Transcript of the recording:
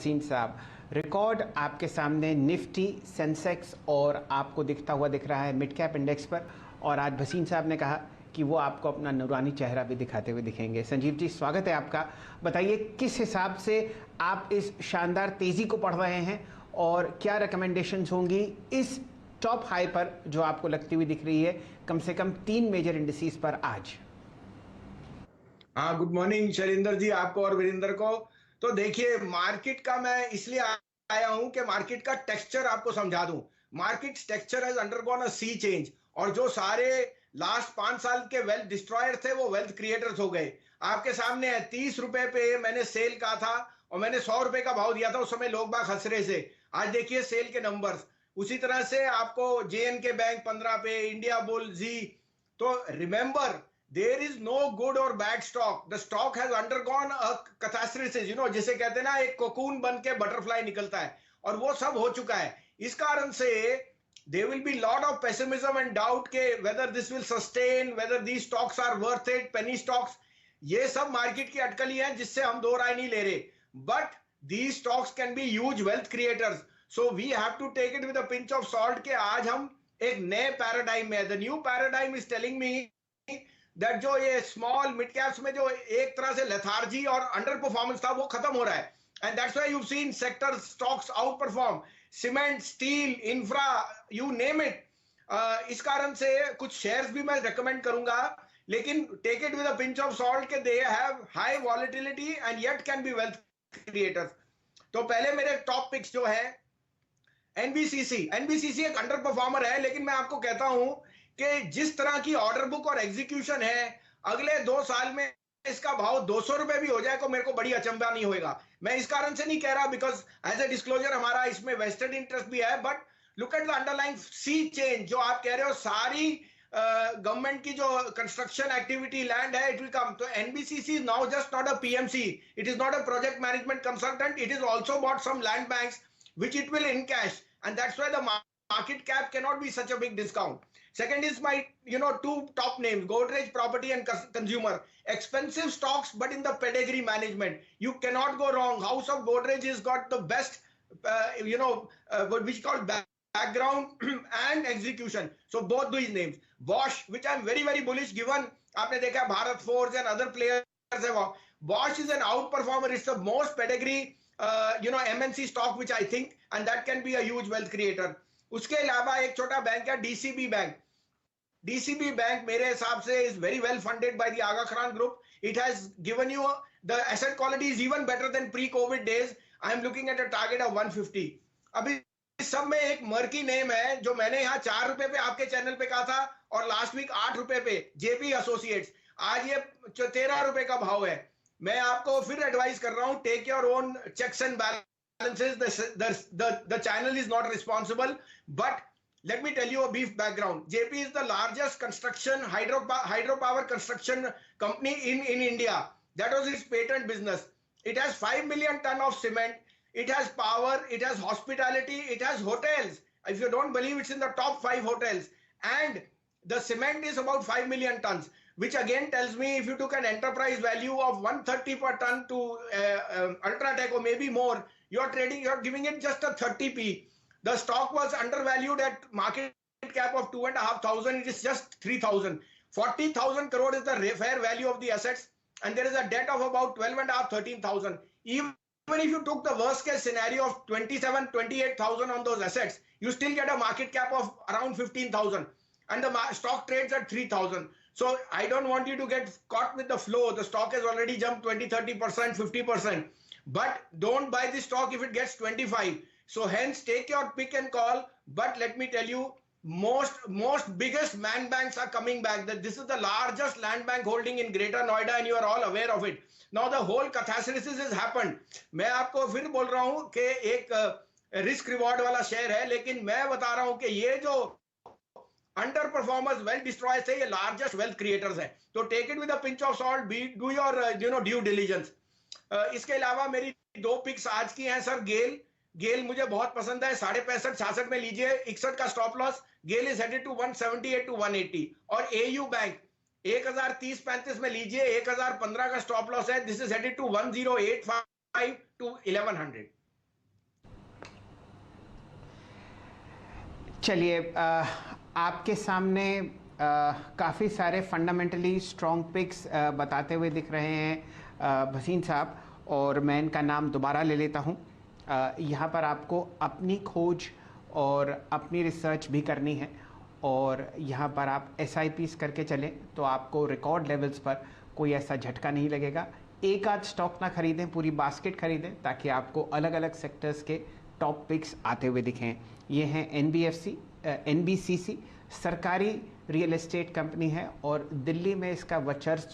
Scene साहब, record आपके सामने निफ्टी, सेंसेक्स और आपको दिखता हुआ दिख रहा है मिड कैप इंडेक्स पर। और आज भसीन साहब ने कहा कि वो आपको अपना नूरानी चेहरा भी दिखाते हुए दिखेंगे। संजीव जी, स्वागत है आपका। बताइए किस हिसाब से आप इस शानदार तेज़ी को पढ़ रहे हैं और क्या रिकमेंडेशंस होंगी इस टॉप हाई पर जो आपको लगती हुई दिख रही है कम से कम 3 मेजर इंडिसेस पर आज। हाँ, गुड मॉर्निंग शैलेंद्र जी, आपको और वीरेंद्र को। तो देखिए, मार्केट का मैं इसलिए आया हूं कि मार्केट का टेक्सचर आपको समझा दूं। Market texture has undergone a sea change, और जो सारे लास्ट 5 साल के वेल्थ डिस्ट्रॉयर थे वो वेल्थ क्रिएटर्स हो गए। आपके सामने है, 30 रुपए पे मैंने सेल कहा था और मैंने 100 रुपए का भाव दिया था। उस समय लोग बाग हंस रहे थे। आज देखिए सेल के नंबर्स। उसी तरह से आपको JNK बैंक 15 पे, इंडिया बुल, जी। तो remember, there is no good or bad stock. The stock has undergone a catharsis, जिसे कहते हैं ना, एक कोकून बन के बटरफ्लाई निकलता है, और वो सब हो चुका है। इस कारण से there will be lot of pessimism and doubt के whether this will sustain, whether these stocks are worth it, penny stocks। ये सब मार्केट की अटकली है जिससे हम दो राय नहीं ले रहे, but these stocks can be huge wealth creators, so we have to take it with a pinch of salt के आज हम एक नए पैराडाइम में है। The new paradigm is telling me that जो ये स्मॉल मिड कैप्स में जो एक तरह से लेथार्जी और अंडर परफॉर्मेंस था वो खत्म हो रहा है, and that's why you have seen sector stocks out perform, cement, steel, infra, you name it. इस कारण से कुछ शेयर्स भी मैं रेकमेंड करूंगा, लेकिन take it with a pinch of salt के they have high volatility and yet can be wealth creators. तो पहले मेरे टॉप पिक्स जो है, एनबीसीसी एक अंडर परफॉर्मर है, लेकिन मैं आपको कहता हूं कि जिस तरह की ऑर्डर बुक और एग्जीक्यूशन है, अगले 2 साल में इसका भाव 200 रुपए भी हो जाए तो मेरे को बड़ी अचंभा नहीं होएगा। मैं इस कारण से नहीं कह रहा, बिकॉज एज ए डिस्क्लोजर हमारा इसमें वेस्टेड इंटरेस्ट भी है, but look at the underlying sea change. जो आप कह रहे हो सारी गवर्नमेंट की जो कंस्ट्रक्शन एक्टिविटी लैंड है, इट विल कम। तो NBCC is now just not a PMC, it is not a project management consultant, it is also bought some land banks which it will encash, and that's why the market cap cannot be such a big discount. Second is my, two top names, Godrej Property and Consumer. Expensive stocks, but in the pedigree management. You cannot go wrong. House of Godrej has got the best, what we call background and execution. So both these names. Bosch, which I'm very, very bullish, given, आपने देखा Bharat Forge and other players have. Bosch is an outperformer. It's the most pedigree MNC stock which I think, and that can be a huge wealth creator. उसके अलावा एक छोटा bank है DCB bank. DCB bank मेरे हिसाब से is very well funded by the Aga Khan Group. It has given you the asset quality is even better than pre-COVID days. I am looking at a target of 150. अभी सब में एक murky name है जो मैंने यहाँ 4 रुपए पे आपके चैनल पे कहा था, और लास्ट वीक 8 रुपए पे, JP एसोसिएट्स। आज ये 13 रुपए का भाव है। मैं आपको फिर एडवाइस कर रहा हूं, take your own checks and balances. The channel is not responsible, but let me tell you a brief background. JP is the largest construction hydropower construction company in India. That was its patent business. It has 5 million ton of cement. It has power. It has hospitality. It has hotels. If you don't believe, it's in the top 5 hotels. And the cement is about 5 million tons, which again tells me if you took an enterprise value of 130 per ton to Ultratech or maybe more, you're giving it just a 30p. The stock was undervalued at market cap of 2,500. It is just 3,000. 40,000 crore is the fair value of the assets, and there is a debt of about 12,500, 13,000. Even if you took the worst case scenario of 27, 28,000 on those assets, you still get a market cap of around 15,000, and the stock trades at 3,000. So I don't want you to get caught with the flow. The stock has already jumped 20, 30%, 50%. But don't buy the stock if it gets 25. So hence take your pick and call. But let me tell you, most biggest land banks are coming back. That this is the largest land bank holding in Greater Noida, and you are all aware of it. Now the whole catharsis has happened. मैं आपको फिर बोल रहा हूं कि एक risk reward वाला share है, लेकिन मैं बता रहा हूं कि ये जो अंडर परफॉर्मर्स, वेल्थ डिस्ट्रॉयर्स है, ये लार्जेस्ट वेल्थ क्रिएटर्स हैं। तो take it with a pinch of salt, do your due diligence. इसके अलावा मेरी 2 पिक्स आज की हैं सर। गेल मुझे बहुत पसंद है, 65.65 66 में लीजिए, 61 का stop loss. GAIL is headed to 178 to 180। और AU बैंक 1030-35 में लीजिए, 1015 का स्टॉप लॉस है। This is headed to 1085 to 1100। चलिए, आपके सामने काफ़ी सारे फंडामेंटली स्ट्रॉन्ग पिक्स बताते हुए दिख रहे हैं भसीन साहब, और मैं इनका नाम दोबारा ले लेता हूं। यहाँ पर आपको अपनी खोज और अपनी रिसर्च भी करनी है, और यहाँ पर आप SIPs करके चलें तो आपको रिकॉर्ड लेवल्स पर कोई ऐसा झटका नहीं लगेगा। एक आध स्टॉक ना खरीदें, पूरी बास्केट खरीदें, ताकि आपको अलग अलग सेक्टर्स के टॉप पिक्स आते हुए दिखें। ये हैं NBCC, सरकारी रियल एस्टेट कंपनी है और दिल्ली में इसका वर्चस्व